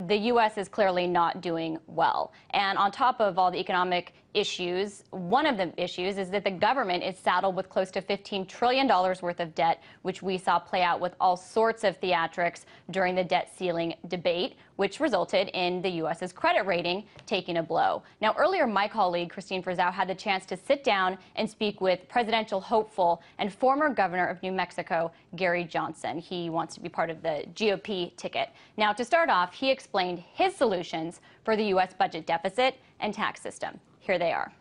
the U.S. is clearly not doing well. And on top of all the economic issues, one of the issues is that the government is saddled with close to $15 trillion worth of debt, which we saw play out with all sorts of theatrics during the debt ceiling debate, which resulted in the U.S.'s credit rating taking a blow. Now, earlier, my colleague, Christine Frizzau, had the chance to sit down and speak with presidential hopeful and former governor of New Mexico, Gary Johnson. He wants to be part of the GOP ticket. Now, to start off, he explained his solutions for the U.S. budget deficit and tax system. Here they are.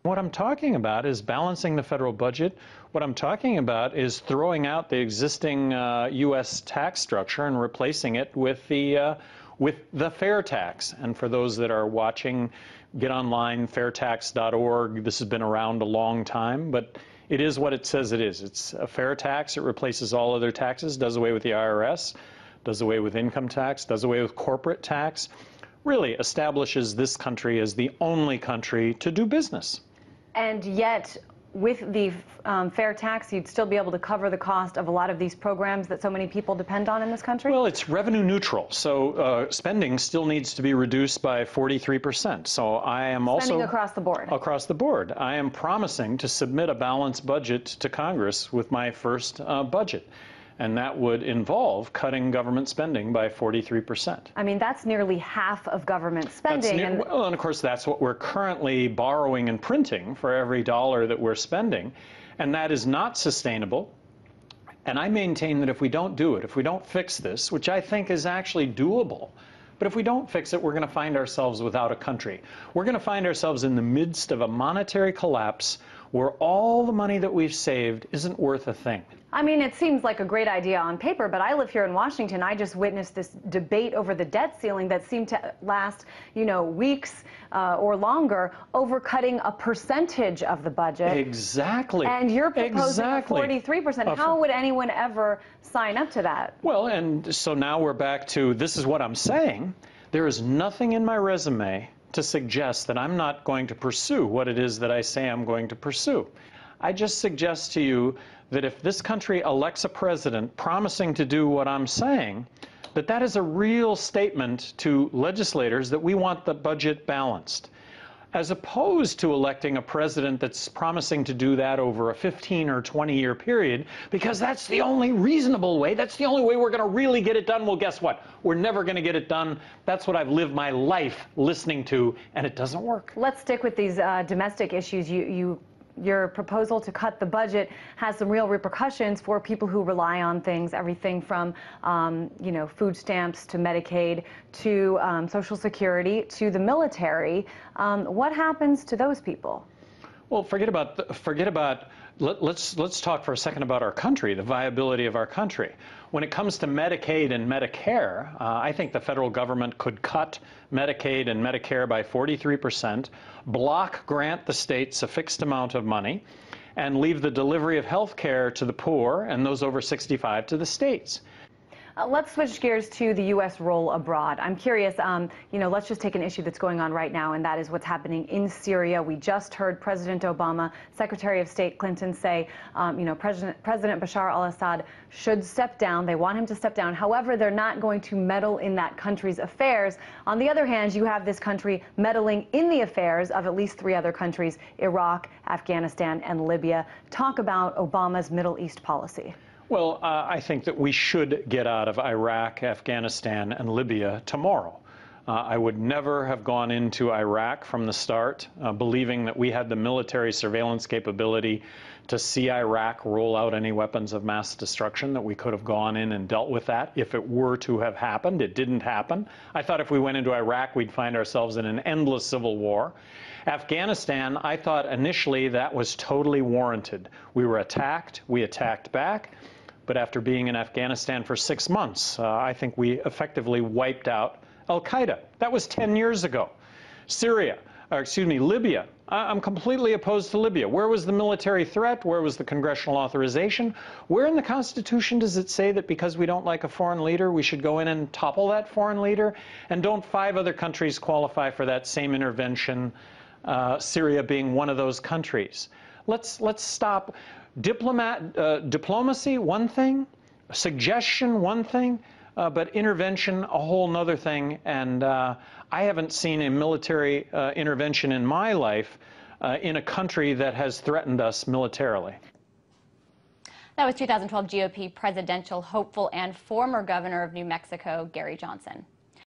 What I'm talking about is balancing the federal budget. What I'm talking about is throwing out the existing U.S. tax structure and replacing it with the fair tax. And for those that are watching, get online, fairtax.org. This has been around a long time, but it is what it says it is. It's a fair tax. It replaces all other taxes, does away with the IRS, does away with income tax, does away with corporate tax, really establishes this country as the only country to do business. And yet, with the fair tax, you'd still be able to cover the cost of a lot of these programs that so many people depend on in this country? Well, it's revenue neutral, so spending still needs to be reduced by 43%. So I am also... Spending across the board? Across the board. I am promising to submit a balanced budget to Congress with my first budget. And that would involve cutting government spending by 43%. I mean, that's nearly half of government spending. Well, and of course, that's what we're currently borrowing and printing for every dollar that we're spending. And that is not sustainable. And I maintain that if we don't do it, if we don't fix this, which I think is actually doable, but if we don't fix it, we're going to find ourselves without a country. We're going to find ourselves in the midst of a monetary collapse where all the money that we've saved isn't worth a thing. I mean, it seems like a great idea on paper, but I live here in Washington. I just witnessed this debate over the debt ceiling that seemed to last, weeks or longer, over cutting a percentage of the budget. Exactly. And you're proposing 43%. How would anyone ever sign up to that? Well, and so now we're back to, this is what I'm saying. There is nothing in my resume to suggest that I'm not going to pursue what it is that I say I'm going to pursue. I just suggest to you that if this country elects a president promising to do what I'm saying, that is a real statement to legislators that we want the budget balanced, as opposed to electing a president that's promising to do that over a 15 or 20-year period, because that's the only reasonable way. That's the only way we're going to really get it done. Well, guess what? We're never going to get it done. That's what I've lived my life listening to, and it doesn't work. Let's stick with these domestic issues. Your proposal to cut the budget has some real repercussions for people who rely on things, everything from, food stamps to Medicaid to Social Security to the military. What happens to those people? Well, let's talk for a second about our country, the viability of our country. When it comes to Medicaid and Medicare, I think the federal government could cut Medicaid and Medicare by 43%, grant the states a fixed amount of money, and leave the delivery of health care to the poor and those over 65 to the states. Let's switch gears to the U.S. role abroad. I'm curious, let's just take an issue that's going on right now, and that is what's happening in Syria. We just heard President Obama, Secretary of State Clinton say, President Bashar al-Assad should step down. They want him to step down. However, they're not going to meddle in that country's affairs. On the other hand, you have this country meddling in the affairs of at least 3 other countries, Iraq, Afghanistan, and Libya. Talk about Obama's Middle East policy. Well, I think that we should get out of Iraq, Afghanistan, and Libya tomorrow. I would never have gone into Iraq from the start, believing that we had the military surveillance capability to see Iraq roll out any weapons of mass destruction, that we could have gone in and dealt with that if it were to have happened. It didn't happen. I thought if we went into Iraq, we'd find ourselves in an endless civil war. Afghanistan, I thought initially that was totally warranted. We were attacked. We attacked back. But after being in Afghanistan for 6 months, I think we effectively wiped out al-Qaeda. That was 10 years ago. Libya. I'm completely opposed to Libya. Where was the military threat? Where was the congressional authorization? Where in the Constitution does it say that because we don't like a foreign leader, we should go in and topple that foreign leader? And don't 5 other countries qualify for that same intervention, Syria being one of those countries? Let's stop. Diplomacy, one thing. Suggestion, one thing. but intervention, a whole nother thing. And I haven't seen a military intervention in my life in a country that has threatened us militarily. That was 2012 GOP presidential hopeful and former governor of New Mexico, Gary Johnson.